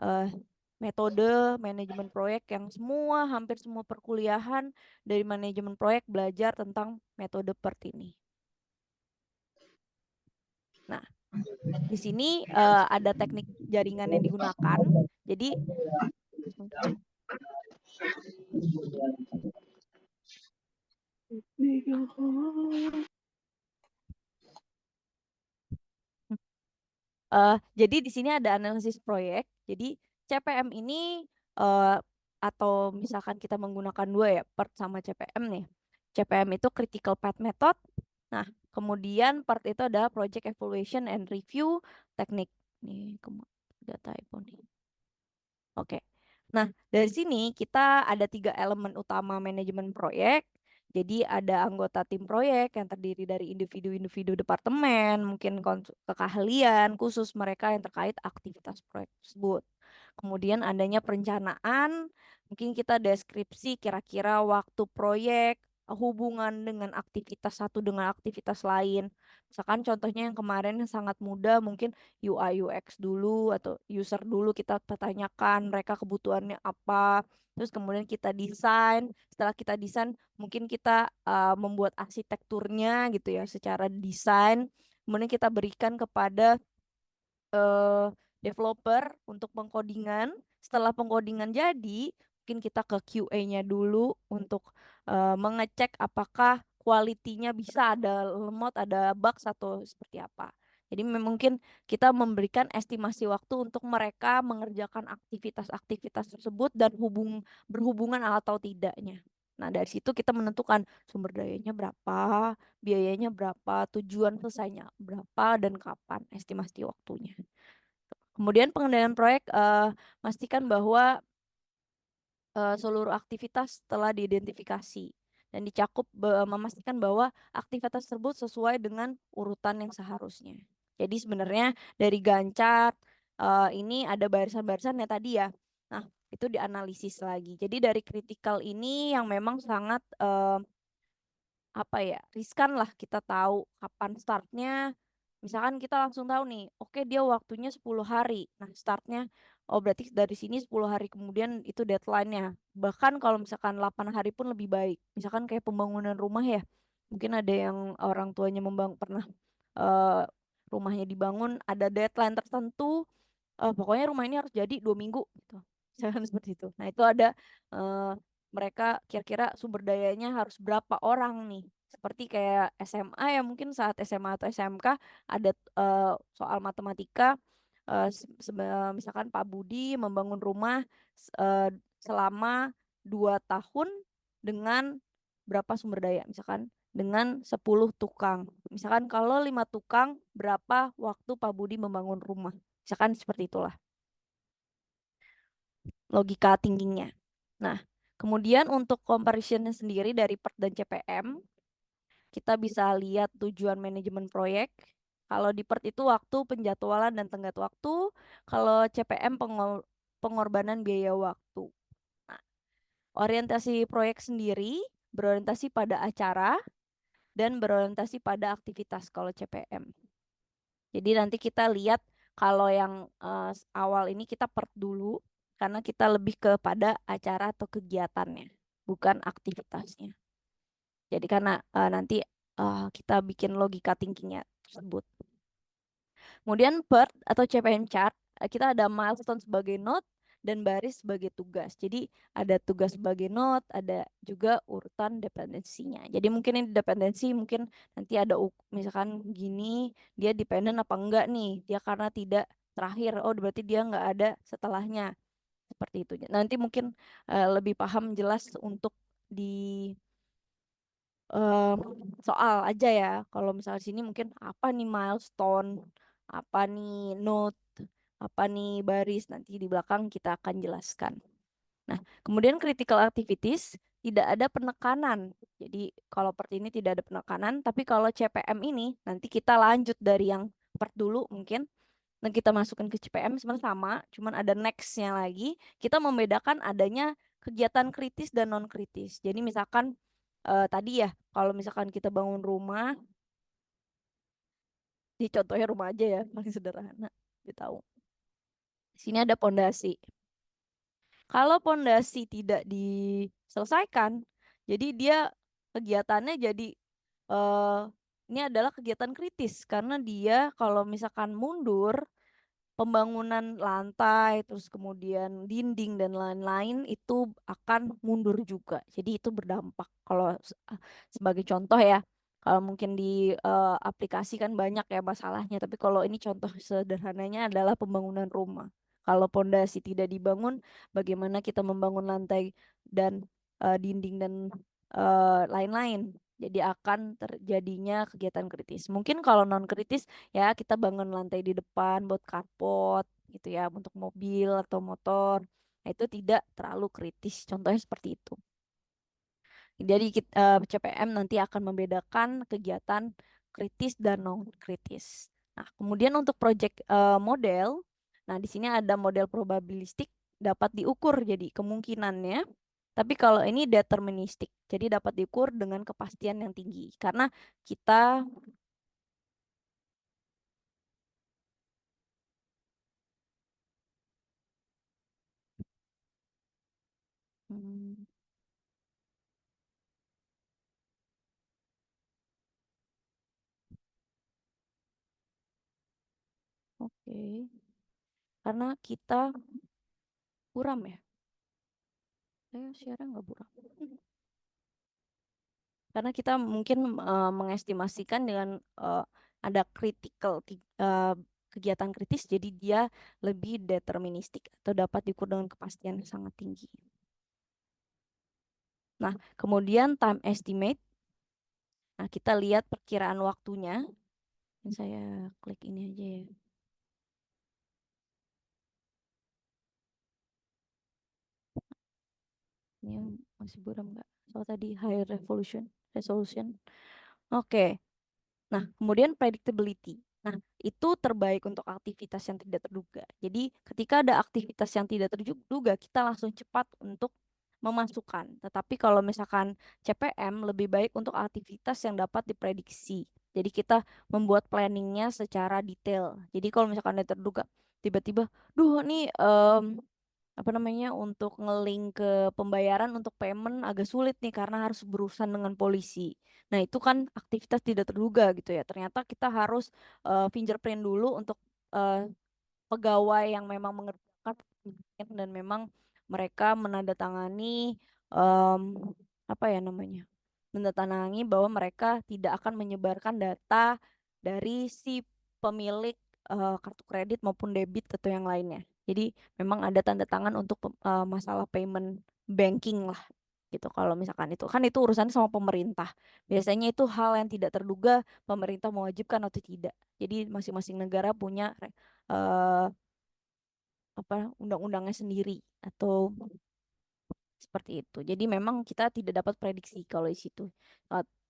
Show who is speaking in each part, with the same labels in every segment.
Speaker 1: eh, metode manajemen proyek yang hampir semua perkuliahan dari manajemen proyek belajar tentang metode PERT ini. Nah, di sini ada teknik jaringan yang digunakan. Jadi jadi di sini ada analisis proyek. Jadi CPM ini eh, atau misalkan kita menggunakan dua ya, PERT sama CPM nih. CPM itu Critical Path Method. Nah, kemudian PERT itu adalah Project Evaluation and Review Technique. Nih, ada typo nih. Oke. Nah, dari sini kita ada 3 elemen utama manajemen proyek. Jadi ada anggota tim proyek yang terdiri dari individu-individu departemen, mungkin keahlian khusus mereka yang terkait aktivitas proyek tersebut. Kemudian adanya perencanaan, mungkin kita deskripsi kira-kira waktu proyek, hubungan dengan aktivitas satu dengan aktivitas lain. Misalkan contohnya yang kemarin yang sangat mudah, mungkin UI UX dulu atau user dulu kita pertanyakan mereka kebutuhannya apa. Terus kemudian kita desain. Setelah kita desain, mungkin kita membuat arsitekturnya gitu ya secara desain. Kemudian kita berikan kepada eh, developer untuk pengkodingan. Setelah pengkodingan jadi, mungkin kita ke QA-nya dulu untuk mengecek apakah kualitinya bisa ada lemot, ada bugs atau seperti apa. Jadi mungkin kita memberikan estimasi waktu untuk mereka mengerjakan aktivitas-aktivitas tersebut dan berhubungan atau tidaknya. Nah, dari situ kita menentukan sumber dayanya berapa, biayanya berapa, tujuan selesainya berapa, dan kapan estimasi waktunya. Kemudian pengendalian proyek, pastikan bahwa seluruh aktivitas telah diidentifikasi dan dicakup, memastikan bahwa aktivitas tersebut sesuai dengan urutan yang seharusnya. Jadi sebenarnya dari Gantt ini ada barisan-barisan ya tadi ya. Nah, itu dianalisis lagi. Jadi dari kritikal ini yang memang sangat apa ya, riskan lah, kita tahu kapan startnya. Misalkan kita langsung tahu nih, oke dia waktunya 10 hari. Nah, startnya, oh berarti dari sini 10 hari kemudian itu deadline-nya. Bahkan kalau misalkan 8 hari pun lebih baik. Misalkan kayak pembangunan rumah ya. Mungkin ada yang orang tuanya pernah eh, rumahnya dibangun, ada deadline tertentu, pokoknya rumah ini harus jadi 2 minggu gitu. Misalkan seperti itu. Nah, itu ada eh, mereka kira-kira sumber dayanya harus berapa orang nih. Seperti kayak SMA ya, mungkin saat SMA atau SMK ada soal matematika, misalkan Pak Budi membangun rumah selama 2 tahun dengan berapa sumber daya, misalkan dengan 10 tukang. Misalkan kalau 5 tukang, berapa waktu Pak Budi membangun rumah. Misalkan seperti itulah logika thinkingnya. Nah, kemudian untuk comparisonnya sendiri dari PERT dan CPM, kita bisa lihat tujuan manajemen proyek. Kalau di PERT itu waktu, penjadwalan, dan tenggat waktu. Kalau CPM pengorbanan biaya waktu. Nah, orientasi proyek sendiri berorientasi pada acara dan berorientasi pada aktivitas kalau CPM. Jadi nanti kita lihat kalau yang awal ini kita PERT dulu karena kita lebih kepada acara atau kegiatannya, bukan aktivitasnya. Jadi karena nanti kita bikin logika thinkingnya tersebut. Kemudian PERT atau CPM chart, kita ada milestone sebagai node dan baris sebagai tugas. Jadi ada tugas sebagai node, ada juga urutan dependensinya. Jadi mungkin ini dependensi, mungkin nanti ada misalkan gini, dia dependent apa enggak nih? Dia karena tidak terakhir, oh berarti dia enggak ada setelahnya. Seperti itu. Nanti mungkin lebih paham jelas untuk di eh, soal aja ya. Kalau misalnya di sini mungkin apa nih milestone, apa nih note, apa nih baris, nanti di belakang kita akan jelaskan. Nah, kemudian critical activities tidak ada penekanan. Jadi kalau PERT ini tidak ada penekanan, tapi kalau CPM ini nanti kita lanjut dari yang PERT dulu mungkin dan kita masukkan ke CPM sebenarnya sama, cuman ada next-nya lagi. Kita membedakan adanya kegiatan kritis dan non kritis. Jadi misalkan tadi ya, kalau misalkan kita bangun rumah, di contohnya rumah aja ya, paling sederhana, kita tahu. Di sini ada pondasi. Kalau pondasi tidak diselesaikan, jadi dia kegiatannya jadi eh ini adalah kegiatan kritis karena dia kalau misalkan mundur pembangunan lantai, terus kemudian dinding dan lain-lain itu akan mundur juga. Jadi itu berdampak. Kalau sebagai contoh ya, kalau mungkin di aplikasi kan banyak ya masalahnya, tapi kalau ini contoh sederhananya adalah pembangunan rumah. Kalau pondasi tidak dibangun, bagaimana kita membangun lantai dan dinding dan lain-lain. Jadi akan terjadinya kegiatan kritis. Mungkin kalau non kritis ya kita bangun lantai di depan buat carport gitu ya untuk mobil atau motor. Nah, itu tidak terlalu kritis. Contohnya seperti itu. Jadi CPM nanti akan membedakan kegiatan kritis dan non kritis. Nah, kemudian untuk project model, nah di sini ada model probabilistik dapat diukur jadi kemungkinannya. Tapi kalau ini deterministik, jadi dapat diukur dengan kepastian yang tinggi. Karena kita hmm, oke, karena kita buram ya. Saya share nggak buram. Karena kita mungkin mengestimasikan dengan ada kegiatan kritis, jadi dia lebih deterministik atau dapat diukur dengan kepastian yang sangat tinggi. Nah, kemudian time estimate. Nah, kita lihat perkiraan waktunya. Ini saya klik ini aja ya. Ini masih buram nggak? Soal tadi high resolution. Oke. Nah, kemudian predictability. Nah, itu terbaik untuk aktivitas yang tidak terduga. Jadi, ketika ada aktivitas yang tidak terduga, kita langsung cepat untuk memasukkan. Tetapi kalau misalkan CPM lebih baik untuk aktivitas yang dapat diprediksi. Jadi kita membuat planningnya secara detail. Jadi kalau misalkan ada terduga, tiba-tiba, duh nih apa namanya untuk ngelink ke pembayaran untuk payment agak sulit nih karena harus berurusan dengan polisi. Nah, itu kan aktivitas tidak terduga gitu ya. Ternyata kita harus fingerprint dulu untuk eh, pegawai yang memang mengerjakan dan memang mereka menandatangani em, apa ya namanya? Menandatangani bahwa mereka tidak akan menyebarkan data dari si pemilik kartu kredit maupun debit atau yang lainnya. Jadi memang ada tanda tangan untuk masalah payment banking lah gitu. Kalau misalkan itu kan itu urusan sama pemerintah. Biasanya itu hal yang tidak terduga pemerintah mewajibkan atau tidak. Jadi masing-masing negara punya eh, apa undang-undangnya sendiri atau seperti itu. Jadi memang kita tidak dapat prediksi kalau di situ.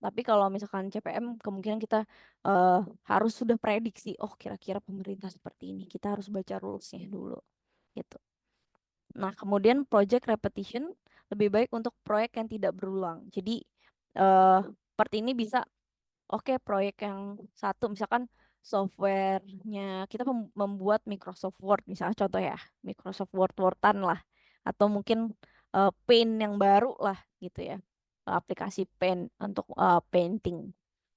Speaker 1: Tapi kalau misalkan CPM kemungkinan kita eh, harus sudah prediksi. Oh kira-kira pemerintah seperti ini. Kita harus baca rulesnya dulu gitu. Nah, kemudian project repetition lebih baik untuk proyek yang tidak berulang. Jadi seperti ini bisa oke proyek yang satu misalkan softwarenya kita membuat Microsoft Word misalnya contoh ya Microsoft Wordan lah atau mungkin Paint yang baru lah gitu ya aplikasi Paint untuk painting.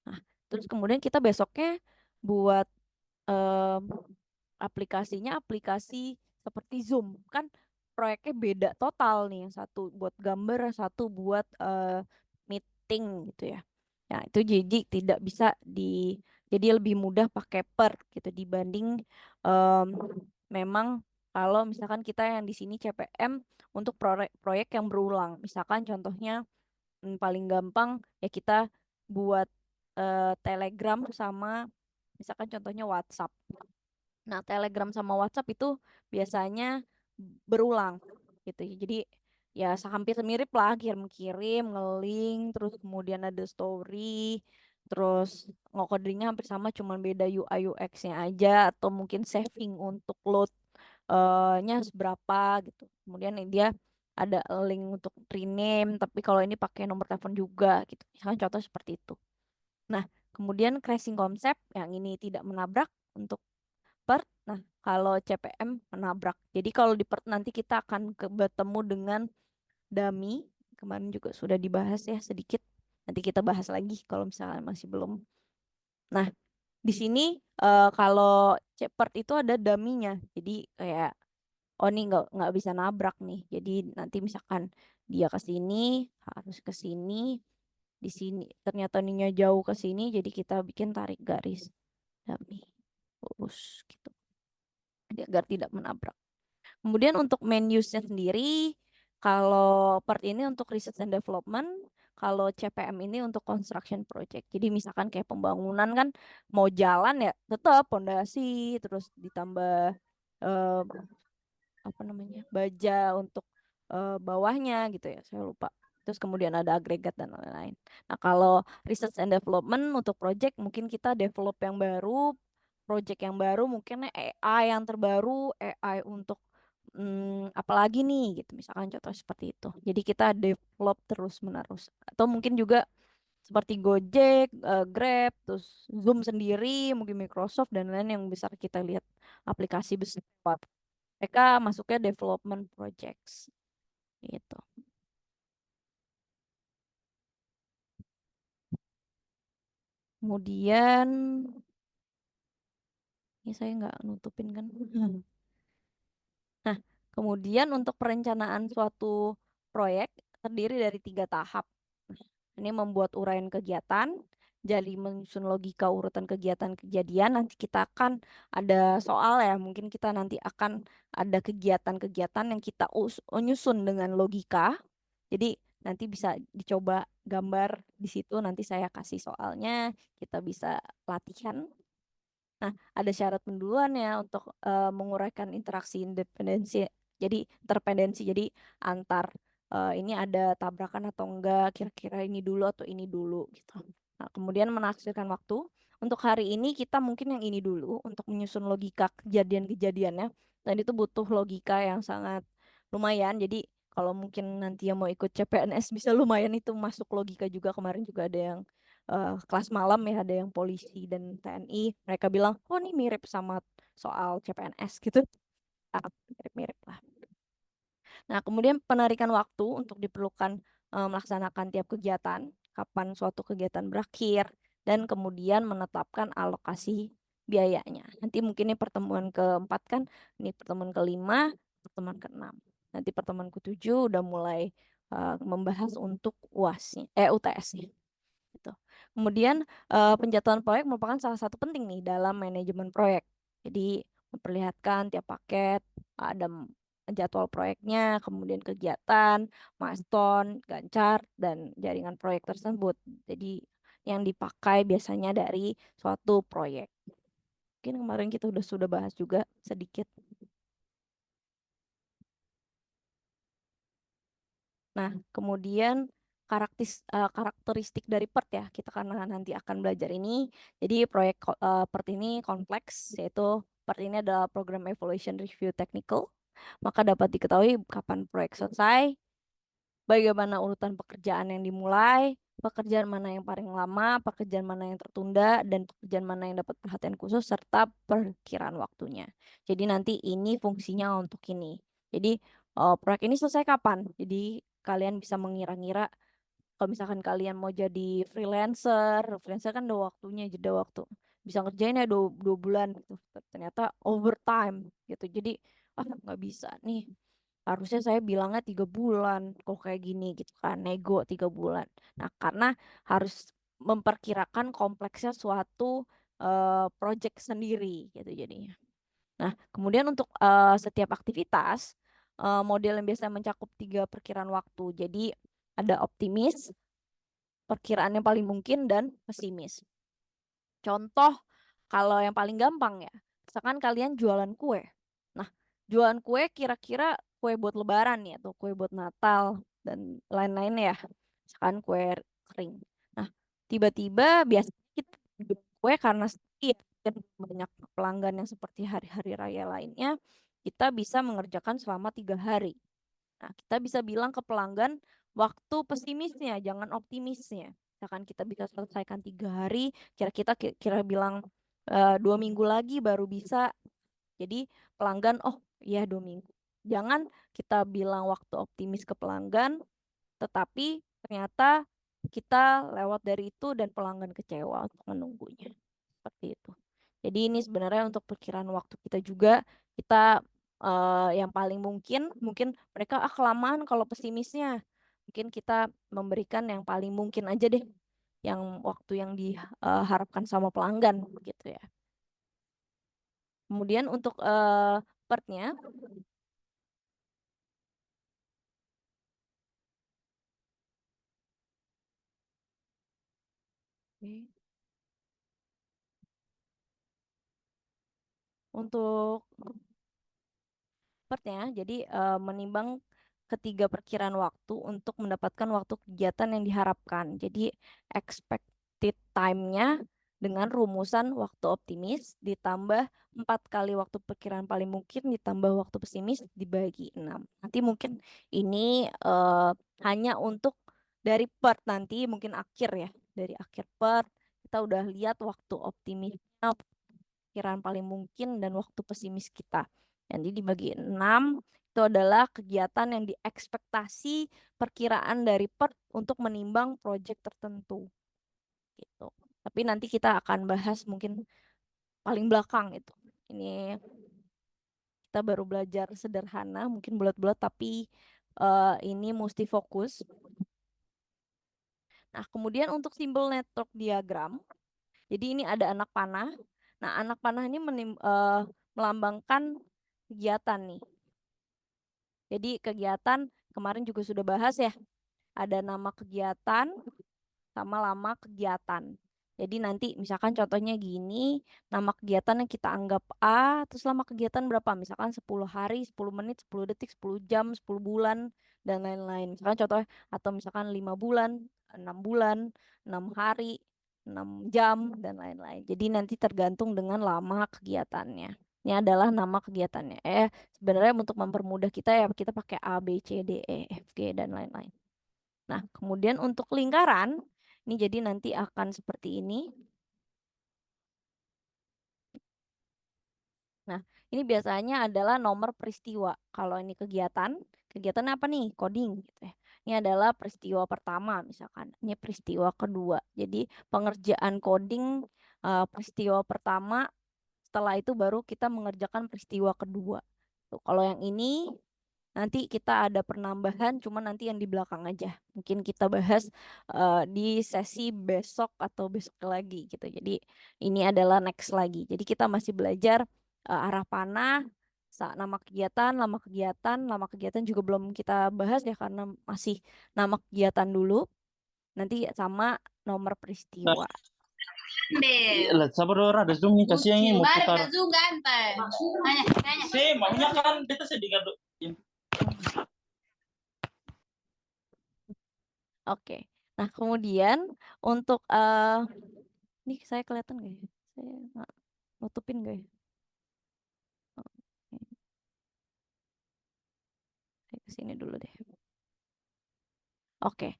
Speaker 1: Nah, terus kemudian kita besoknya buat em, aplikasinya aplikasi seperti Zoom kan proyeknya beda total nih yang satu buat gambar yang satu buat meeting gitu ya. Nah, itu jadi tidak bisa jadi lebih mudah pakai per gitu dibanding em, memang kalau misalkan kita yang di sini CPM untuk proyek yang berulang. Misalkan contohnya paling gampang ya kita buat Telegram sama misalkan contohnya WhatsApp. Nah, Telegram sama WhatsApp itu biasanya berulang gitu ya. Jadi ya hampir mirip lah kirim-kirim, nge-link, terus kemudian ada story, terus ngekodingnya hampir sama cuman beda UI UX-nya aja atau mungkin saving untuk load nya seberapa gitu. Kemudian dia ada link untuk rename, tapi kalau ini pakai nomor telepon juga gitu. Misalnya contoh seperti itu. Nah, kemudian crashing concept yang ini tidak menabrak untuk per. Nah, kalau CPM menabrak. Jadi kalau di part nanti kita akan bertemu dengan dummy. Kemarin juga sudah dibahas ya sedikit. Nanti kita bahas lagi kalau misalnya masih belum. Nah, di sini kalau part itu ada dummy-nya. Jadi kayak oh ini nggak bisa nabrak nih. Jadi nanti misalkan dia ke sini harus ke sini, di sini ternyata ininya jauh ke sini, jadi kita bikin tarik garis dummy lurus gitu. Jadi agar tidak menabrak. Kemudian untuk main use-nya sendiri, kalau part ini untuk research and development, kalau CPM ini untuk construction project. Jadi misalkan kayak pembangunan kan mau jalan ya tetap pondasi, terus ditambah eh, apa namanya baja untuk bawahnya gitu ya, saya lupa. Terus kemudian ada agregat dan lain-lain. Nah kalau research and development untuk project mungkin kita develop yang baru, project yang baru mungkin AI yang terbaru, AI untuk apalagi nih gitu, misalkan contoh seperti itu. Jadi kita develop terus menerus. Atau mungkin juga seperti Gojek, Grab, terus Zoom sendiri, mungkin Microsoft dan lain yang besar kita lihat aplikasi besar. Mereka masuknya development projects gitu. Kemudian, ini saya nggak nutupin kan. Nah, kemudian untuk perencanaan suatu proyek terdiri dari 3 tahap. Nah, ini membuat uraian kegiatan, jadi menyusun logika urutan kegiatan kejadian. Nanti kita akan ada soal ya, mungkin kita nanti akan ada kegiatan-kegiatan yang kita nyusun dengan logika. Jadi nanti bisa dicoba gambar di situ, nanti saya kasih soalnya, kita bisa latihan. Nah, ada syarat penduluannya untuk menguraikan interaksi independensi. Jadi interpendensi. Jadi antar ini ada tabrakan atau enggak, kira-kira ini dulu atau ini dulu gitu. Nah, kemudian menafsirkan waktu. Untuk hari ini kita mungkin yang ini dulu untuk menyusun logika kejadian-kejadiannya. Dan itu butuh logika yang sangat lumayan. Jadi kalau mungkin nanti yang mau ikut CPNS bisa lumayan itu masuk logika juga. Kemarin juga ada yang kelas malam ya, ada yang polisi dan TNI, mereka bilang oh ini mirip sama soal CPNS gitu. Ah, mirip-mirip lah. Nah, kemudian penarikan waktu untuk diperlukan melaksanakan tiap kegiatan, kapan suatu kegiatan berakhir, dan kemudian menetapkan alokasi biayanya. Nanti mungkin ini pertemuan keempat kan, ini pertemuan kelima, pertemuan keenam. Nanti pertemuan ketujuh udah mulai membahas untuk UAS-nya, UTS-nya. Gitu. Kemudian penjatuhan proyek merupakan salah satu penting nih dalam manajemen proyek. Jadi memperlihatkan tiap paket, ada jadwal proyeknya, kemudian kegiatan, milestone, gancar, dan jaringan proyek tersebut. Jadi yang dipakai biasanya dari suatu proyek. Mungkin kemarin kita sudah bahas juga sedikit. Nah, kemudian karakteristik dari PERT ya, kita karena nanti akan belajar ini. Jadi proyek PERT ini kompleks, yaitu PERT ini adalah Program Evaluation Review Technical. Maka dapat diketahui kapan proyek selesai, bagaimana urutan pekerjaan yang dimulai, pekerjaan mana yang paling lama, pekerjaan mana yang tertunda, dan pekerjaan mana yang dapat perhatian khusus, serta perkiraan waktunya. Jadi nanti ini fungsinya untuk ini. Jadi proyek ini selesai kapan? Jadi kalian bisa mengira-ngira kalau misalkan kalian mau jadi freelancer, freelancer kan ada waktunya, jeda waktu. Bisa ngerjain ya 2 bulan gitu. Ternyata overtime gitu. Jadi nggak bisa nih. Harusnya saya bilangnya 3 bulan. Kok kayak gini gitu kan. Nego 3 bulan. Nah karena harus memperkirakan kompleksnya suatu project sendiri gitu jadinya. Nah kemudian untuk setiap aktivitas model yang biasa mencakup 3 perkiraan waktu. Jadi ada optimis, perkiraan yang paling mungkin, dan pesimis. Contoh, kalau yang paling gampang ya, misalkan kalian jualan kue. Nah, jualan kue kira-kira kue buat Lebaran ya, atau kue buat Natal, dan lain-lain ya. Misalkan kue kering. Nah, tiba-tiba biasanya kita jual kue karena sepi ya, dan banyak pelanggan yang seperti hari-hari raya lainnya, kita bisa mengerjakan selama 3 hari. Nah, kita bisa bilang ke pelanggan waktu pesimisnya, jangan optimisnya. Misalkan kita bisa selesaikan 3 hari, kira kita kira bilang 2 minggu lagi baru bisa. Jadi pelanggan, oh iya 2 minggu. Jangan kita bilang waktu optimis ke pelanggan, tetapi ternyata kita lewat dari itu dan pelanggan kecewa untuk menunggunya. Seperti itu. Jadi ini sebenarnya untuk perkiraan waktu kita juga, kita yang paling mungkin mereka kelamaan kalau pesimisnya. Mungkin kita memberikan yang paling mungkin aja deh, yang waktu yang diharapkan sama pelanggan gitu ya. Kemudian untuk partnya, oke. Untuk partnya, jadi menimbang ketiga perkiraan waktu untuk mendapatkan waktu kegiatan yang diharapkan. Jadi expected time-nya dengan rumusan waktu optimis ditambah 4 kali waktu perkiraan paling mungkin ditambah waktu pesimis dibagi 6. Nanti mungkin ini hanya untuk dari part nanti mungkin akhir ya. Dari akhir part kita udah lihat waktu optimisnya, perkiraan paling mungkin dan waktu pesimis kita. Jadi dibagi 6 itu adalah kegiatan yang diekspektasi perkiraan dari per untuk menimbang proyek tertentu gitu. Tapi nanti kita akan bahas mungkin paling belakang itu. Ini kita baru belajar sederhana, mungkin bulat-bulat tapi ini mesti fokus. Nah, kemudian untuk simbol network diagram, jadi ini ada anak panah. Nah, anak panah ini melambangkan kegiatan nih. Jadi kegiatan kemarin juga sudah bahas ya. Ada nama kegiatan sama lama kegiatan. Jadi nanti misalkan contohnya gini, nama kegiatan yang kita anggap A, terus lama kegiatan berapa? Misalkan 10 hari, 10 menit, 10 detik, 10 jam, 10 bulan, dan lain-lain. Misalkan contohnya, atau misalkan 5 bulan, 6 hari, 6 jam, dan lain-lain. Jadi nanti tergantung dengan lama kegiatannya. Ini adalah nama kegiatannya. Sebenarnya untuk mempermudah kita ya, kita pakai A, B, C, D, E, F, G, dan lain-lain. Nah, kemudian untuk lingkaran, ini jadi nanti akan seperti ini. Nah, ini biasanya adalah nomor peristiwa. Kalau ini kegiatan apa nih? Coding gitu ya. Ini adalah peristiwa pertama misalkan. Ini peristiwa kedua. Jadi pengerjaan coding peristiwa pertama, setelah itu baru kita mengerjakan peristiwa kedua. Tuh, kalau yang ini nanti kita ada penambahan, cuma nanti yang di belakang aja. Mungkin kita bahas di sesi besok atau besok lagi gitu. Jadi ini adalah next lagi. Jadi kita masih belajar arah panah, nama kegiatan juga belum kita bahas ya karena masih nama kegiatan dulu. Nanti sama nomor peristiwa.
Speaker 2: Lah, sabar ora ada Zoom nih kasih yang mau putar. Maunya kan kita sedikit.
Speaker 1: Oke. Nah, kemudian untuk ini saya kelihatan nggak ya? Saya nggak nutupin nggak ya? Oke. Saya ke sini dulu deh. Oke.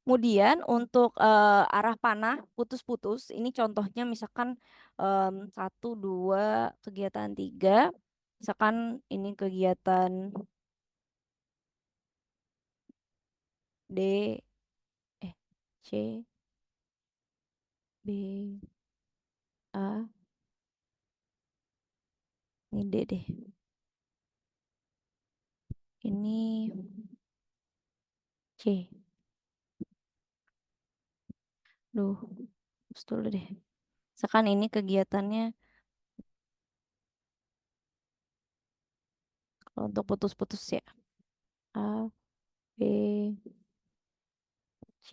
Speaker 1: Kemudian untuk arah panah putus-putus, ini contohnya misalkan 1, 2, kegiatan 3. Misalkan ini kegiatan D, C, B, A, ini D deh. Ini C. Duh, terus dulu deh. Misalkan ini kegiatannya kalau untuk putus-putus ya. A, B, C,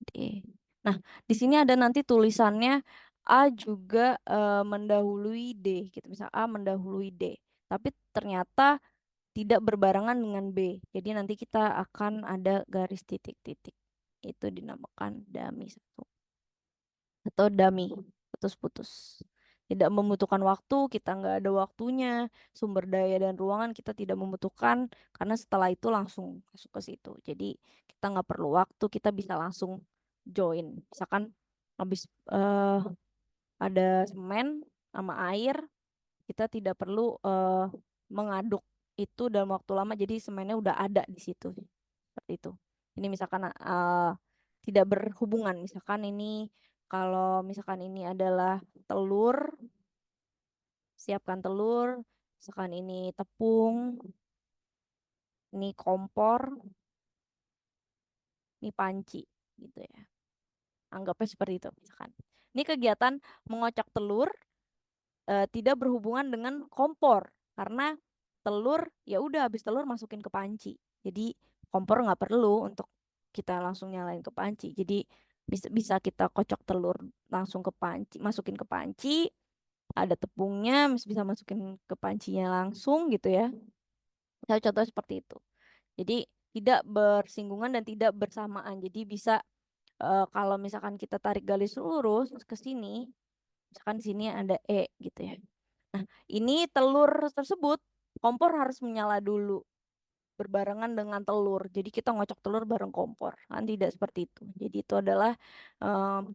Speaker 1: D. Nah, di sini ada nanti tulisannya A juga mendahului D gitu. Misal A mendahului D. Tapi ternyata tidak berbarengan dengan B. Jadi nanti kita akan ada garis titik-titik. Itu dinamakan dummy 1 atau dummy putus-putus. Tidak membutuhkan waktu, kita nggak ada waktunya, sumber daya dan ruangan kita tidak membutuhkan karena setelah itu langsung masuk ke situ. Jadi kita nggak perlu waktu, kita bisa langsung join. Misalkan habis ada semen, sama air, kita tidak perlu mengaduk itu dalam waktu lama, jadi semennya udah ada di situ. Seperti itu. Ini misalkan tidak berhubungan, misalkan ini kalau misalkan ini adalah telur, siapkan telur, misalkan ini tepung, ini kompor, ini panci gitu ya. Anggapnya seperti itu misalkan. Ini kegiatan mengocok telur tidak berhubungan dengan kompor karena telur ya udah habis telur masukin ke panci. Jadi kompor nggak perlu untuk kita langsung nyalain ke panci. Jadi bisa bisa kita kocok telur langsung ke panci, masukin ke panci, ada tepungnya, bisa masukin ke pancinya langsung gitu ya. Saya contoh seperti itu. Jadi tidak bersinggungan dan tidak bersamaan. Jadi bisa kalau misalkan kita tarik garis lurus ke sini, misalkan di sini ada E gitu ya. Nah, ini telur tersebut kompor harus menyala dulu berbarengan dengan telur. Jadi kita ngocok telur bareng kompor. Kan tidak seperti itu. Jadi itu adalah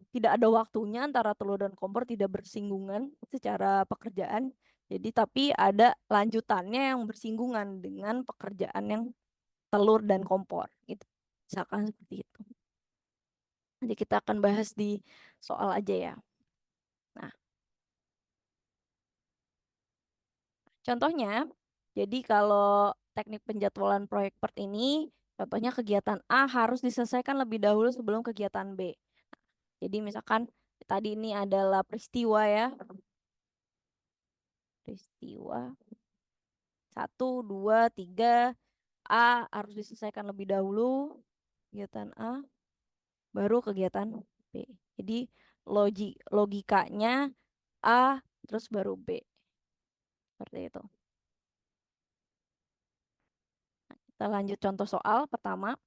Speaker 1: tidak ada waktunya antara telur dan kompor, tidak bersinggungan secara pekerjaan. Jadi tapi ada lanjutannya yang bersinggungan dengan pekerjaan yang telur dan kompor gitu. Misalkan seperti itu. Nanti kita akan bahas di soal aja ya. Nah, contohnya, jadi kalau teknik penjadwalan proyek PERT ini, contohnya kegiatan A harus diselesaikan lebih dahulu sebelum kegiatan B. Jadi misalkan tadi ini adalah peristiwa ya, peristiwa 1, 2, 3, A harus diselesaikan lebih dahulu, kegiatan A, baru kegiatan B. Jadi logikanya A terus baru B, seperti itu. Kita lanjut contoh soal pertama.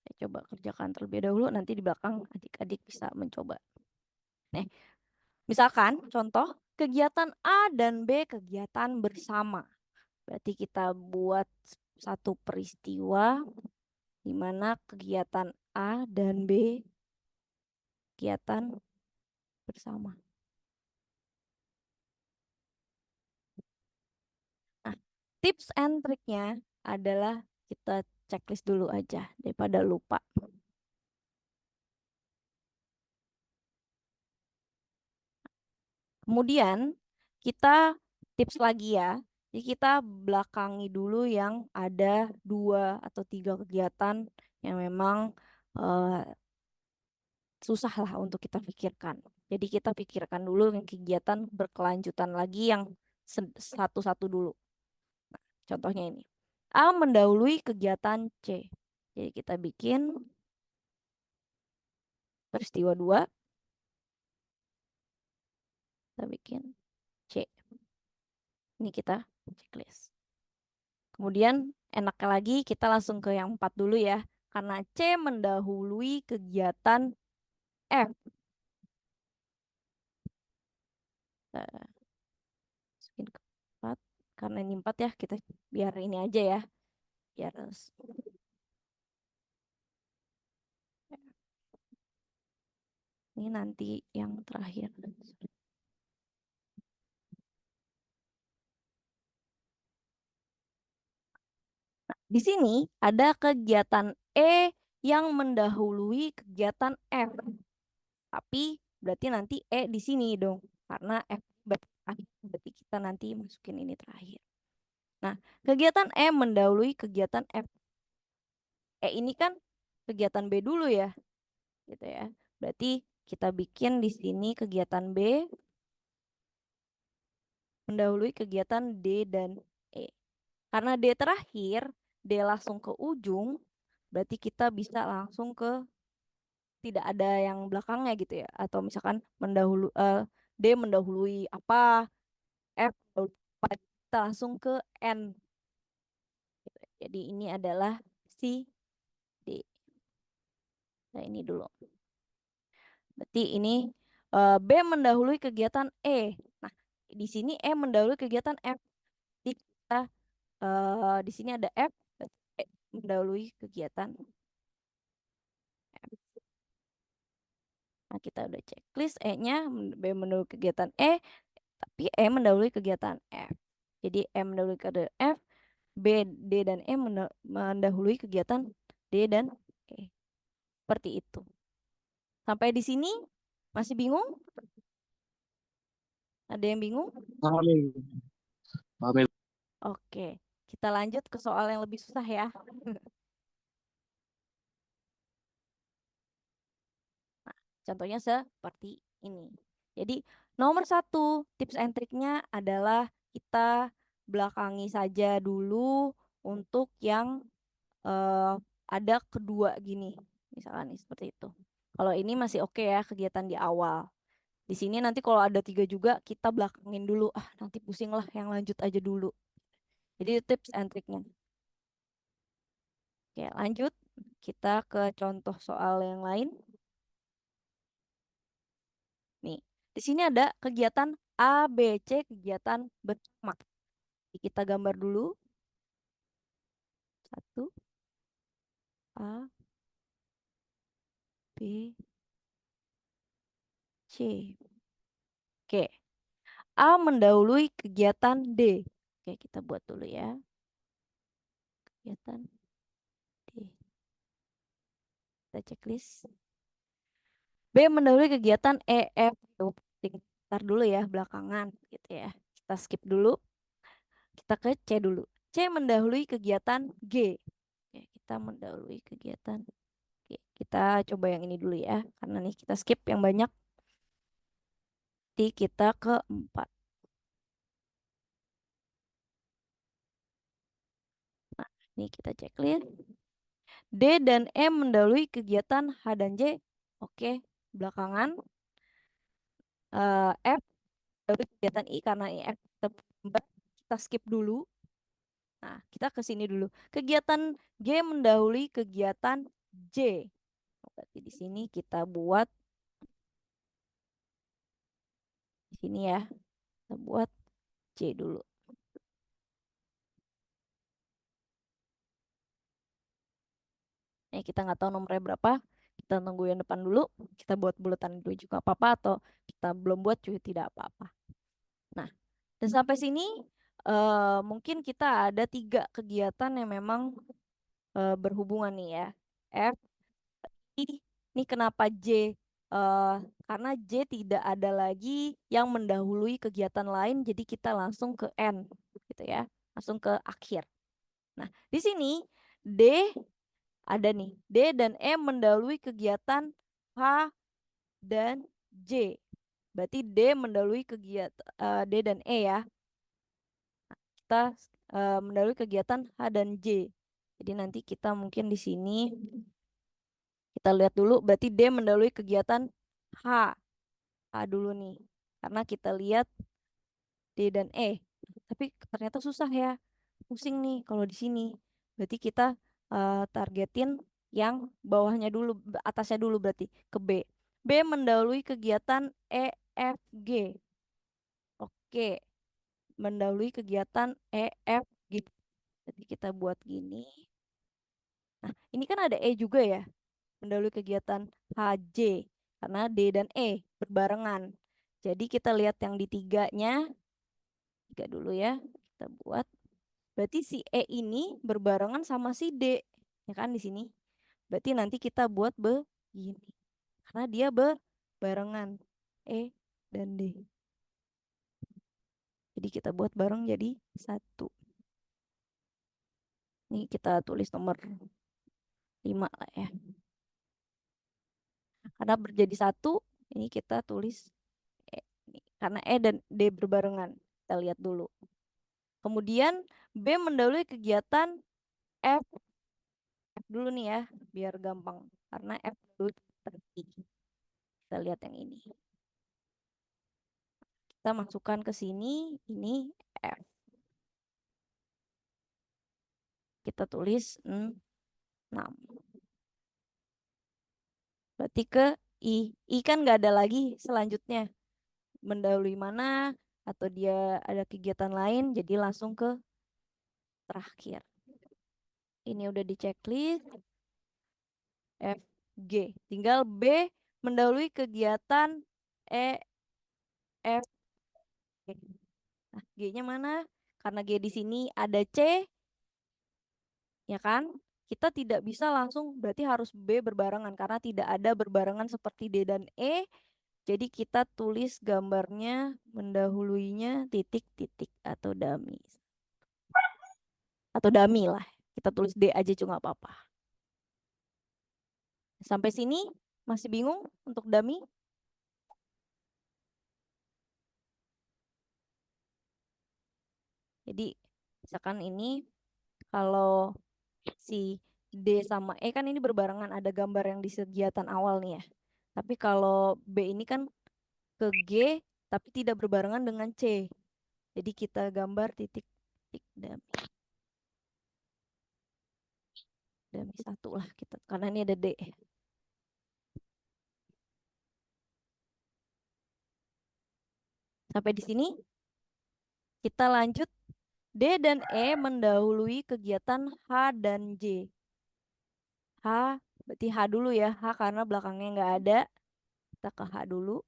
Speaker 1: Saya coba kerjakan terlebih dahulu, nanti di belakang adik-adik bisa mencoba. Nih, misalkan contoh kegiatan A dan B kegiatan bersama. Berarti kita buat satu peristiwa di mana kegiatan A dan B kegiatan bersama. Nah, tips and triknya adalah kita checklist dulu aja daripada lupa. Kemudian kita tips lagi ya. Jadi kita belakangi dulu yang ada 2 atau 3 kegiatan yang memang eh, susah lah untuk kita pikirkan. Jadi kita pikirkan dulu yang kegiatan berkelanjutan lagi yang satu-satu dulu. Contohnya ini. A mendahului kegiatan C. Jadi kita bikin peristiwa 2, kita bikin C. Ini kita checklist. Kemudian enaknya lagi kita langsung ke yang 4 dulu ya. Karena C mendahului kegiatan F. Kita masukin ke 4. Karena ini 4 ya, kita biar ini aja ya. Biar ini nanti yang terakhir. Nah, di sini ada kegiatan E yang mendahului kegiatan F. Tapi berarti nanti E di sini dong. Karena F berarti kita nanti masukin ini terakhir. Nah, kegiatan E mendahului kegiatan F. E ini kan kegiatan B dulu ya, gitu ya. Berarti kita bikin di sini kegiatan B mendahului kegiatan D dan E. Karena D terakhir, D langsung ke ujung, berarti kita bisa langsung ke tidak ada yang belakangnya gitu ya. Atau misalkan D mendahului apa, F mendahului apa, kita langsung ke N. Gitu. Jadi ini adalah si D. Nah ini dulu. Berarti ini B mendahului kegiatan E. Nah, di sini E mendahului kegiatan F. Jadi kita di sini ada F, berarti E mendahului kegiatan F. Nah, kita udah checklist E-nya, B mendahului kegiatan E, tapi E mendahului kegiatan F. Jadi E mendahului kegiatan F, B, D, dan E mendahului kegiatan D dan E. Seperti itu. Sampai di sini masih bingung? Ada yang bingung?
Speaker 2: Paham. Paham.
Speaker 1: Oke, kita lanjut ke soal yang lebih susah ya. Contohnya seperti ini. Jadi nomor satu tips and triknya adalah kita belakangi saja dulu untuk yang eh, ada kedua gini. Misalkan nih seperti itu. Kalau ini masih oke ya kegiatan di awal. Di sini nanti kalau ada tiga juga kita belakangin dulu. Ah, nanti pusing lah yang lanjut aja dulu. Jadi itu tips and triknya. Oke, lanjut. Kita ke contoh soal yang lain. Nih, di sini ada kegiatan A, B, C, kegiatan bersama. Kita gambar dulu. Satu, A, B, C. Oke, A mendahului kegiatan D. Oke, kita buat dulu ya. Kegiatan D. Kita checklist. B mendahului kegiatan E, F. Tuh, ntar dulu ya, belakangan gitu ya. Kita skip dulu. Kita ke C dulu. C mendahului kegiatan G. Oke, kita mendahului kegiatan G. Kita coba yang ini dulu ya, karena nih kita skip yang banyak. Nanti kita ke 4. Nah, ini kita checklist. D dan E mendahului kegiatan H dan J. Oke, belakangan. F mendahului kegiatan I karena IF kita skip dulu. Nah, kita ke sini dulu. Kegiatan G mendahului kegiatan J. Berarti di sini kita buat di sini ya. Kita buat C dulu. Kita nggak tahu nomornya berapa. Kita tunggu yang depan dulu. Kita buat bulatan dulu juga apa-apa atau kita belum buat juga tidak apa-apa. Nah, dan sampai sini mungkin kita ada 3 kegiatan yang memang berhubungan nih ya. F, ini kenapa J? Eh, karena J tidak ada lagi yang mendahului kegiatan lain, jadi kita langsung ke N, gitu ya, langsung ke akhir. Nah, di sini D ada nih, D dan E mendahului kegiatan H dan J. Berarti D mendahului kegiatan D dan E ya. Kita mendahului kegiatan H dan J. Jadi nanti kita mungkin di sini kita lihat dulu, berarti D mendahului kegiatan H. H dulu nih. Karena kita lihat D dan E. Tapi ternyata susah ya. Pusing nih kalau di sini. Berarti kita targetin yang bawahnya dulu, atasnya dulu berarti ke B. B mendahului kegiatan E, F, G. Oke, mendahului kegiatan E, F, G. Jadi kita buat gini. Nah, ini kan ada E juga ya. Mendahului kegiatan H, J. Karena D dan E berbarengan. Jadi kita lihat yang di tiganya. Tiga dulu ya. Kita buat. Berarti si E ini berbarengan sama si D. Ya kan di sini. Berarti nanti kita buat begini. Karena dia berbarengan. E dan D. Jadi kita buat bareng jadi 1. Ini kita tulis nomor 5 lah ya. Karena berjadi 1, ini kita tulis E. Karena E dan D berbarengan. Kita lihat dulu. Kemudian B mendahului kegiatan F. F dulu nih ya, biar gampang. Karena F dulu tertinggi. Kita lihat yang ini. Kita masukkan ke sini, ini F. Kita tulis 6. Berarti ke I. I kan nggak ada lagi selanjutnya. Mendahului mana, atau dia ada kegiatan lain, jadi langsung ke terakhir. Ini udah di checklist. F, G. Tinggal B mendahului kegiatan E, F, G. Nah, G-nya mana? Karena G di sini ada C, ya kan? Kita tidak bisa langsung, berarti harus B berbarengan karena tidak ada berbarengan seperti D dan E. Jadi kita tulis gambarnya mendahuluinya titik-titik atau dummy. Atau dummy lah. Kita tulis D aja juga nggak apa-apa. Sampai sini masih bingung untuk dummy? Jadi misalkan ini kalau si D sama E kan ini berbarengan ada gambar yang di kegiatan awal nih ya. Tapi kalau B ini kan ke G tapi tidak berbarengan dengan C. Jadi kita gambar titik-titik dummy. Dummy satu lah kita karena ini ada D. Sampai di sini kita lanjut. D dan E mendahului kegiatan H dan J. H berarti H dulu ya. H karena belakangnya nggak ada. Kita ke H dulu.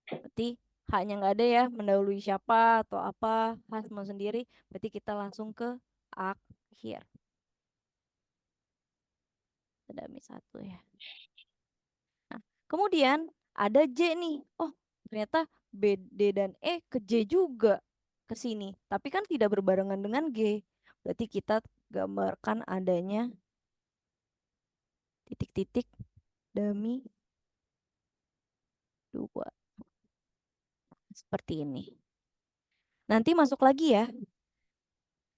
Speaker 1: Berarti H-nya nggak ada ya. Mendahului siapa atau apa. H semua sendiri. Berarti kita langsung ke akhir. Ada satu ya. Nah, kemudian ada J nih. Oh, ternyata B, D, dan E ke J juga ke sini. Tapi kan tidak berbarengan dengan G. Berarti kita gambarkan adanya titik-titik dummy 2. Seperti ini. Nanti masuk lagi ya.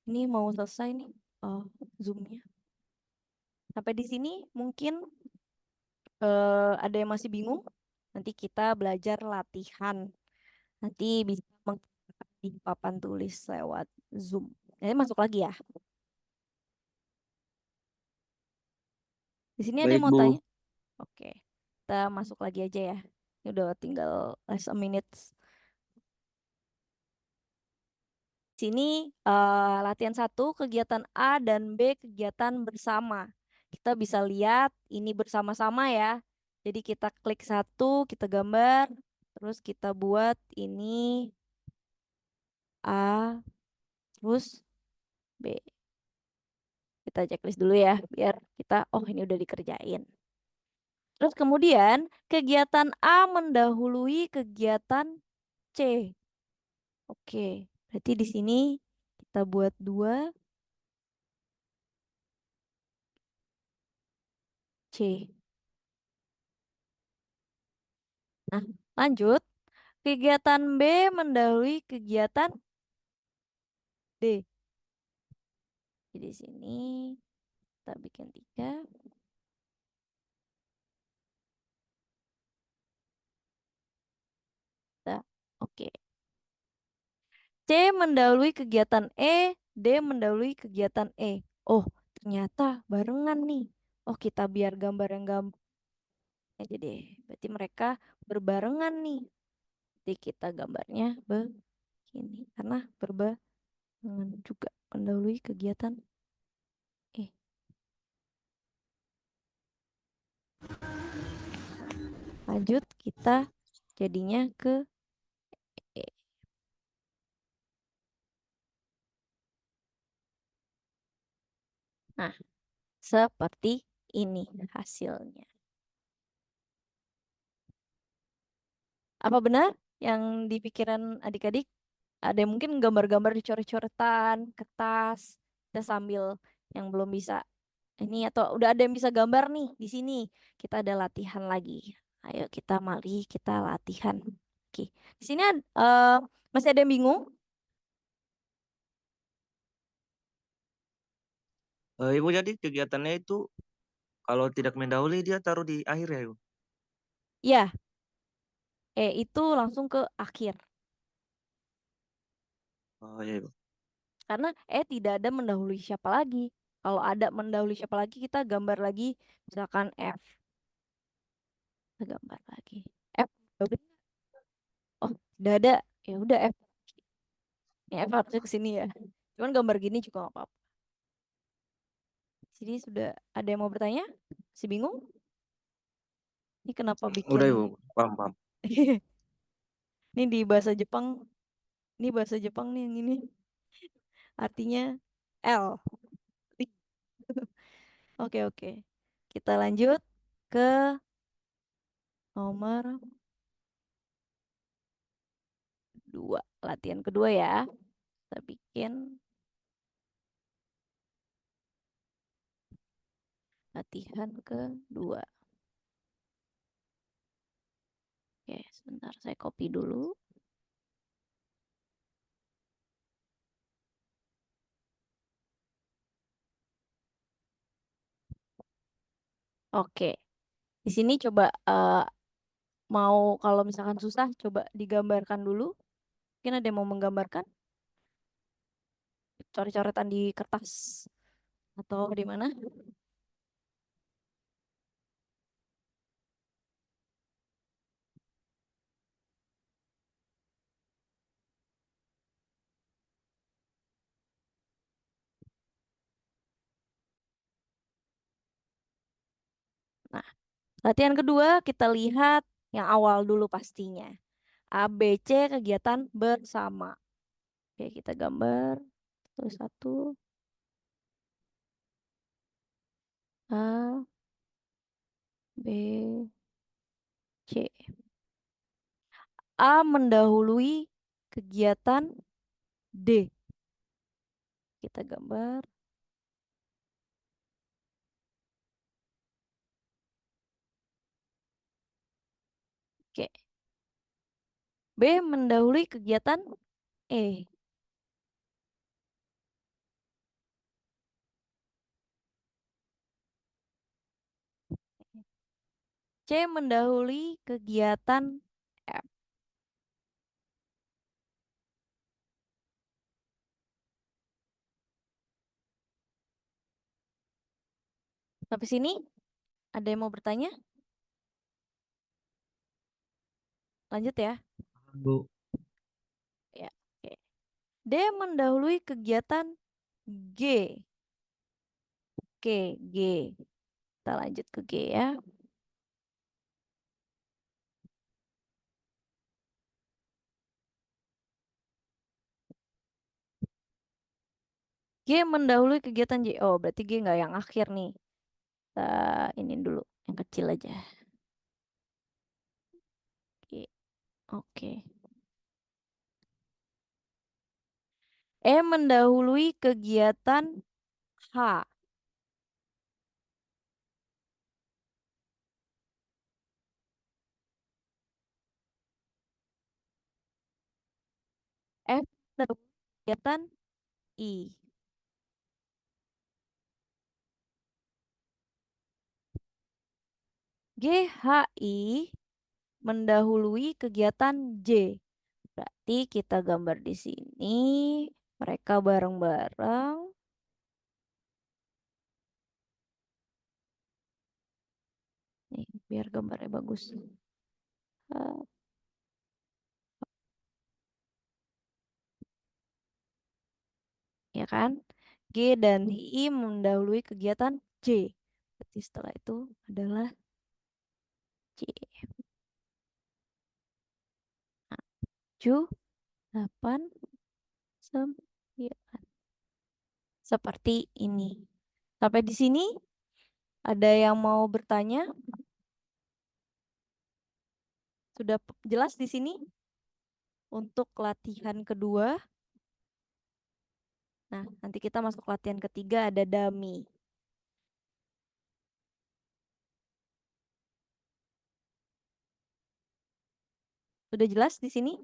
Speaker 1: Ini mau selesai nih. Oh, zoomnya. Sampai di sini mungkin ada yang masih bingung. Nanti kita belajar latihan. Nanti bisa di papan tulis lewat Zoom. Nanti masuk lagi ya. Di sini ada yang
Speaker 2: Baik,
Speaker 1: mau
Speaker 2: Bu.
Speaker 1: tanya? Oke. Kita masuk lagi aja ya. Ini udah tinggal less a minutes. Sini latihan 1 kegiatan A dan B kegiatan bersama. Kita bisa lihat ini bersama-sama ya. Jadi kita klik satu, kita gambar, terus kita buat ini A, terus B. Kita checklist dulu ya, biar kita, oh ini udah dikerjain. Terus kemudian kegiatan A mendahului kegiatan C. Oke, berarti di sini kita buat 2 C. Nah, lanjut. Kegiatan B mendahului kegiatan D. Jadi di sini kita bikin 3. Nah, oke. C mendahului kegiatan E, D mendahului kegiatan E. Oh, ternyata barengan nih. Oh, kita biar gambar yang gampang aja deh. Berarti mereka berbarengan nih. Jadi kita gambarnya begini. Karena berbarengan juga mendahului kegiatan E. Lanjut, kita jadinya ke E. Nah, seperti ini hasilnya. Apa benar yang di pikiran adik-adik? Ada yang mungkin gambar-gambar dicoret-coretan, kertas, kita sambil yang belum bisa ini atau udah ada yang bisa gambar nih di sini. Kita ada latihan lagi. Ayo kita mari kita latihan. Oke. Di sini masih ada yang bingung?
Speaker 3: Ibu, jadi kegiatannya itu kalau tidak mendahului dia taruh di akhir ya, Ibu?
Speaker 1: Ya, itu langsung ke akhir.
Speaker 3: Oh iya, Ibu.
Speaker 1: Karena tidak ada mendahului siapa lagi. Kalau ada mendahului siapa lagi kita gambar lagi misalkan F. Kita gambar lagi. F. Oh, tidak ada. Ya udah F. Ya F harusnya ke sini ya. Cuman gambar gini juga nggak apa-apa. Jadi sudah ada yang mau bertanya? Masih bingung? Ini kenapa
Speaker 3: Udah
Speaker 1: bikin
Speaker 3: Ibu, paham paham.
Speaker 1: ini di bahasa Jepang, ini bahasa Jepang nih yang ini artinya L. Oke, oke. Kita lanjut ke nomor 2. Latihan kedua ya. Kita bikin latihan kedua. Oke, sebentar saya copy dulu. Oke. Di sini coba mau kalau misalkan susah coba digambarkan dulu. Mungkin ada yang mau menggambarkan coret-coretan di kertas atau di mana? Nah, latihan kedua kita lihat yang awal dulu pastinya. A, B, C kegiatan bersama. Oke, kita gambar satu-satu. A, B, C. A mendahului kegiatan D. Kita gambar. Oke. B mendahului kegiatan E. C mendahului kegiatan F. Sampai sini ada yang mau bertanya? Lanjut ya.
Speaker 2: Bu.
Speaker 1: Ya, oke. D mendahului kegiatan G. Oke, G. Kita lanjut ke G ya. G mendahului kegiatan J. Oh, berarti G nggak yang akhir nih. Kita ini dulu, yang kecil aja. G. Oke. E mendahului kegiatan H. F mendahului kegiatan I. G, H, I mendahului kegiatan J. Berarti kita gambar di sini mereka bareng-bareng. Nih, biar gambarnya bagus. Eh, ya kan? G dan I mendahului kegiatan J. Berarti setelah itu adalah J. 7, 8, 9. Seperti ini. Sampai di sini ada yang mau bertanya? Sudah jelas di sini? Untuk latihan kedua. Nah, nanti kita masuk latihan ketiga ada dummy. Sudah jelas di sini?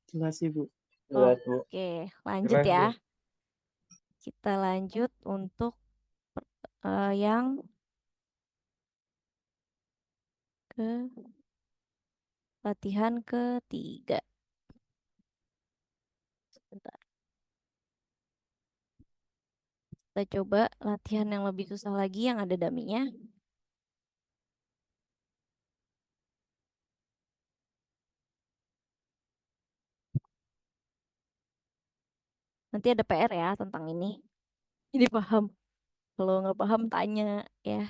Speaker 2: Jelas Ibu.
Speaker 1: Oke, lanjut
Speaker 3: Jelas,
Speaker 1: ya.
Speaker 3: Bu.
Speaker 1: Kita lanjut untuk yang ke latihan ketiga. Sebentar. Kita coba latihan yang lebih susah lagi yang ada daminya. Nanti ada PR ya tentang ini. Jadi paham. Kalau nggak paham tanya ya.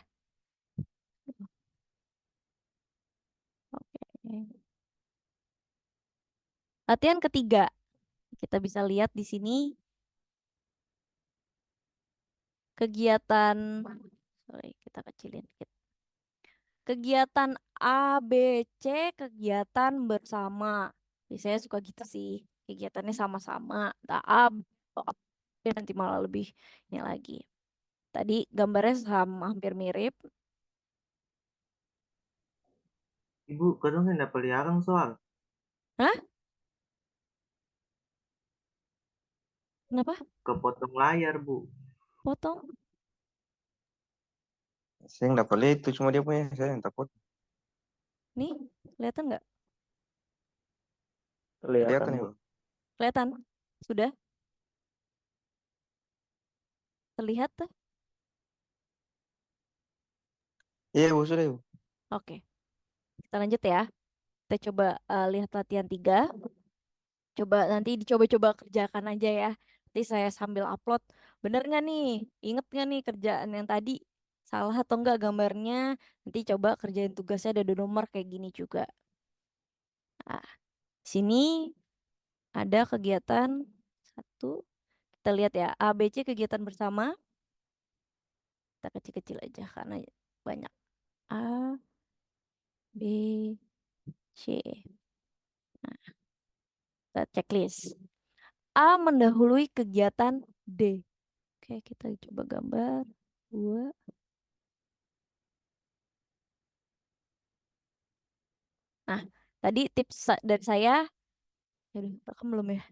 Speaker 1: Latihan ketiga. Kita bisa lihat di sini kegiatan, sorry, kita kecilin dikit. Kegiatan A, B, C, kegiatan bersama. Biasanya suka gitu sih. Kegiatannya sama-sama. Tak A, nanti malah lebih ini lagi. Tadi gambarnya sama, hampir mirip.
Speaker 3: Ibu, kadang nggak pelihara soal
Speaker 1: Hah? Kenapa?
Speaker 3: kepotong layar, Bu.
Speaker 1: Potong?
Speaker 3: Saya nggak boleh itu, cuma dia punya saya yang takut.
Speaker 1: Nih, kelihatan nggak?
Speaker 3: Kelihatan ya, Bu.
Speaker 1: Kelihatan? Sudah? Terlihat tuh?
Speaker 3: Iya, Bu, sudah, Bu.
Speaker 1: Oke. Kita lanjut ya. Kita coba lihat latihan 3. Coba nanti dicoba-coba kerjakan aja ya. Nanti saya sambil upload. Bener nggak nih? Ingat nggak nih kerjaan yang tadi? Salah atau enggak gambarnya? Nanti coba kerjain tugasnya ada 2 nomor kayak gini juga. Nah, sini ada kegiatan 1. Kita lihat ya. A, B, C kegiatan bersama. Kita kecil-kecil aja karena banyak. A, B, C. Nah, kita checklist. A mendahului kegiatan D. Oke, kita coba gambar. 2. Nah, tadi tips dari saya. Aduh, rekam belum ya?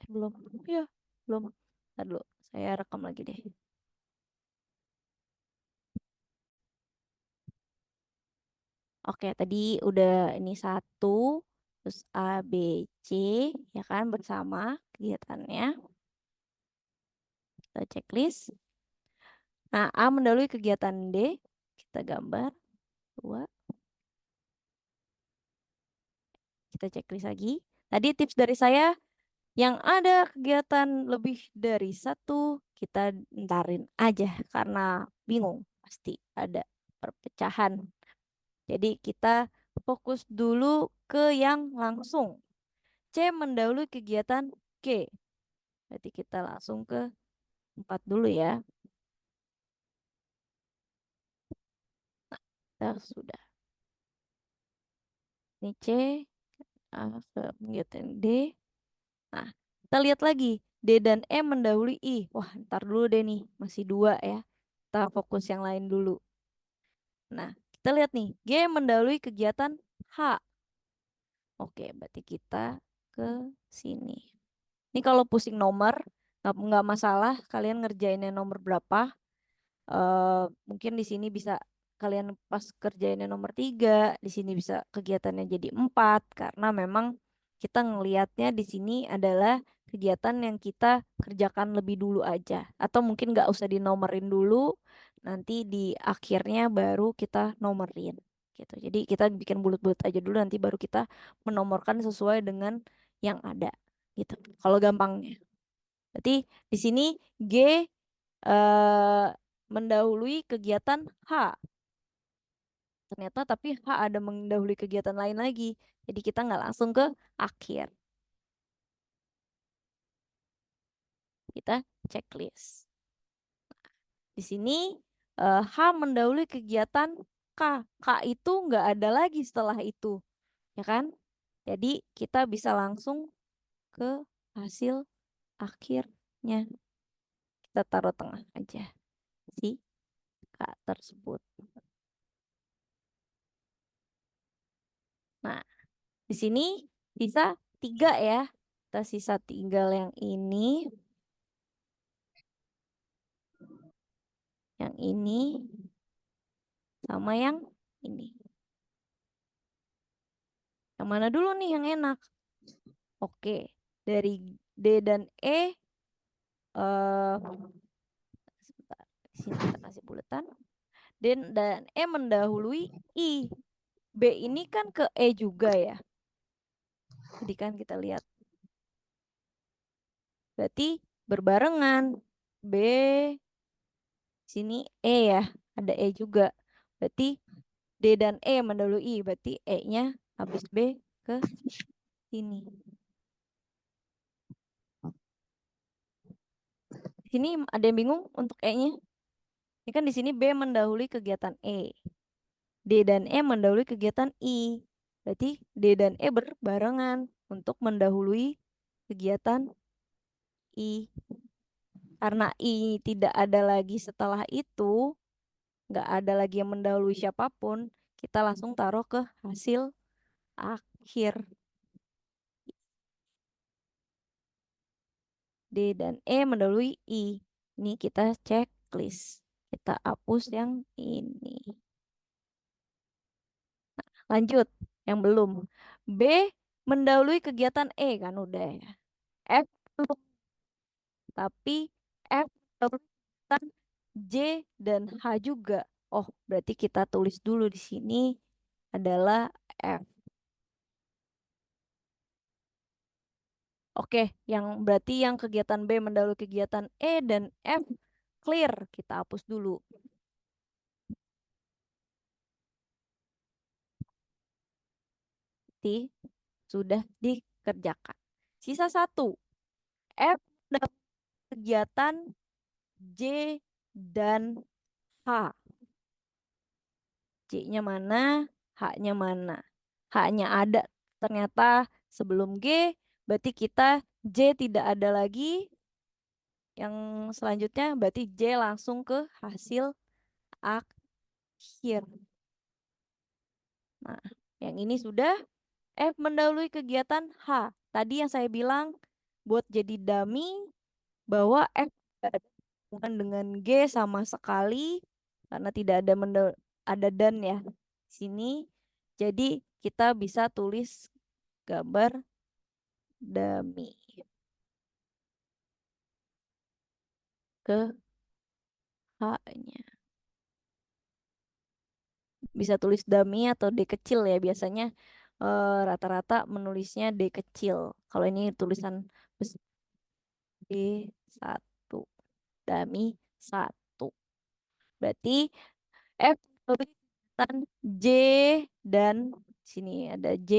Speaker 1: Belum. Ya, belum. Ntar dulu, saya rekam lagi deh. Oke, tadi udah ini 1, terus A, B, C, ya kan, bersama kegiatannya. Kita checklist. Nah, A mendahului kegiatan D. Kita gambar. 2. Kita checklist lagi. Tadi tips dari saya, yang ada kegiatan lebih dari 1, kita ntarin aja karena bingung. Pasti ada perpecahan. Jadi kita fokus dulu ke yang langsung. C mendahului kegiatan G. Berarti kita langsung ke 4 dulu ya. Nah, sudah. Ini C, A ke kegiatan D. Nah, kita lihat lagi. D dan E mendahului I. Wah, ntar dulu deh nih. Masih 2 ya. Kita fokus yang lain dulu. Nah, kita lihat nih. G mendahului kegiatan H. Oke, berarti kita ke sini. Ini kalau pusing nomor, nggak masalah. Kalian ngerjainnya nomor berapa. Mungkin di sini bisa kalian pas kerjainnya nomor 3, di sini bisa kegiatannya jadi 4, karena memang kita ngelihatnya di sini adalah kegiatan yang kita kerjakan lebih dulu aja, atau mungkin nggak usah dinomorin dulu, nanti di akhirnya baru kita nomorin gitu. Jadi kita bikin bulat-bulat aja dulu, nanti baru kita menomorkan sesuai dengan yang ada gitu. Kalau gampangnya. Berarti di sini G eh, mendahului kegiatan H. Ternyata tapi H ada mendahului kegiatan lain lagi. Jadi kita nggak langsung ke akhir. Kita checklist. Di sini H mendahului kegiatan K. K itu nggak ada lagi setelah itu. Ya kan? Jadi kita bisa langsung ke hasil akhirnya. Kita taruh tengah aja. Si K tersebut. Nah, di sini sisa 3 ya. Kita sisa tinggal yang ini, sama yang ini. Yang mana dulu nih yang enak? Oke, dari D dan E, sebentar. Di sini kita kasih buletan. D dan E mendahului I. B ini kan ke E juga ya. Jadi kan kita lihat. Berarti berbarengan. B, sini E ya. Ada E juga. Berarti D dan E mendahului I, berarti E-nya habis B ke sini. Di sini ada yang bingung untuk E-nya? Ini kan di sini B mendahului kegiatan E. D dan E mendahului kegiatan I. Berarti D dan E berbarengan untuk mendahului kegiatan I. Karena I tidak ada lagi setelah itu, nggak ada lagi yang mendahului siapapun, kita langsung taruh ke hasil akhir. D dan E mendahului I. Ini kita checklist. Kita hapus yang ini. Lanjut, yang belum. B mendahului kegiatan E kan udah ya. F belum. Tapi F mendahului kegiatan J dan H juga. Oh, berarti kita tulis dulu di sini adalah F. Oke, yang berarti yang kegiatan B mendahului kegiatan E dan F clear. Kita hapus dulu. Berarti sudah dikerjakan. Sisa satu. F mendahului kegiatan J dan H. C-nya mana? H-nya mana? H-nya ada ternyata sebelum G, berarti kita J tidak ada lagi. Yang selanjutnya berarti J langsung ke hasil akhir. Nah, yang ini sudah. F mendahului kegiatan H. Tadi yang saya bilang buat jadi dummy bahwa F tidak ada hubungan dengan G sama sekali karena tidak ada ada dan ya di sini. Jadi kita bisa tulis gambar dummy ke H-nya. Bisa tulis dummy atau D kecil ya biasanya rata-rata menulisnya D kecil. Kalau ini tulisan D1, dummy 1. Berarti F tulisan J dan sini ada J,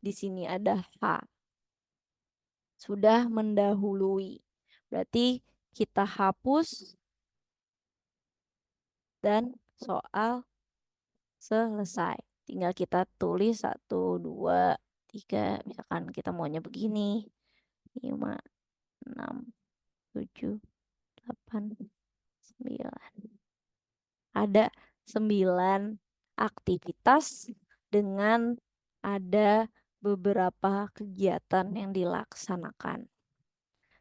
Speaker 1: di sini ada H. Sudah mendahului. Berarti kita hapus dan soal selesai. Tinggal kita tulis 1, 2, 3. Misalkan kita maunya begini. 5, 6, 7, 8, 9. Ada 9 aktivitas dengan ada beberapa kegiatan yang dilaksanakan.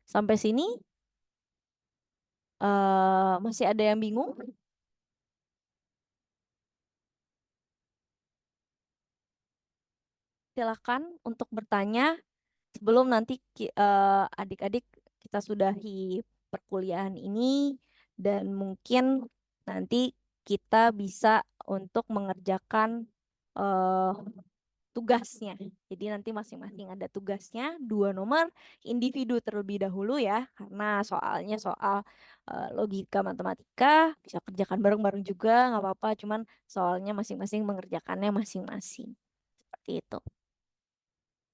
Speaker 1: Sampai sini masih ada yang bingung? Silakan untuk bertanya sebelum nanti adik-adik kita sudahi perkuliahan ini dan mungkin nanti kita bisa untuk mengerjakan eh, tugasnya. Jadi nanti masing-masing ada tugasnya, 2 nomor, individu terlebih dahulu ya, karena soalnya soal logika matematika, bisa kerjakan bareng-bareng juga, nggak apa-apa, cuman soalnya masing-masing mengerjakannya masing-masing. Seperti itu.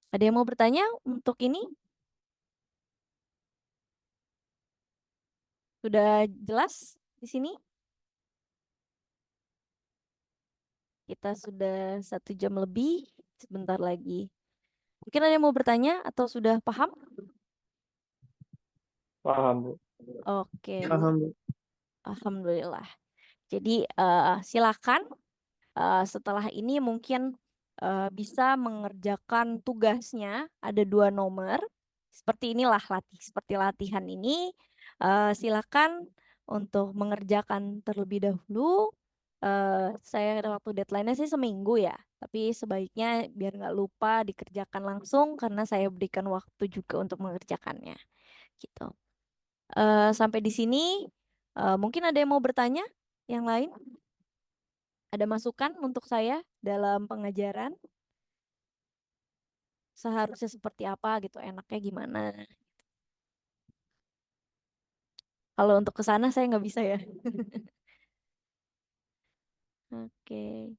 Speaker 1: Ada yang mau bertanya untuk ini? Sudah jelas di sini? Kita sudah 1 jam lebih, sebentar lagi. Mungkin ada yang mau bertanya atau sudah paham?
Speaker 4: Paham, Bu.
Speaker 1: Oke, Bu.
Speaker 4: Paham, Bu.
Speaker 1: Alhamdulillah. Jadi silakan setelah ini mungkin bisa mengerjakan tugasnya. Ada 2 nomor. Seperti inilah seperti latihan ini. Silakan untuk mengerjakan terlebih dahulu. Saya ada waktu deadline-nya sih seminggu ya. Tapi sebaiknya biar nggak lupa dikerjakan langsung karena saya berikan waktu juga untuk mengerjakannya. Gitu. Sampai di sini mungkin ada yang mau bertanya? Yang lain? Ada masukan untuk saya dalam pengajaran? Seharusnya seperti apa gitu, enaknya gimana? Kalau untuk ke sana saya nggak bisa ya. Oke.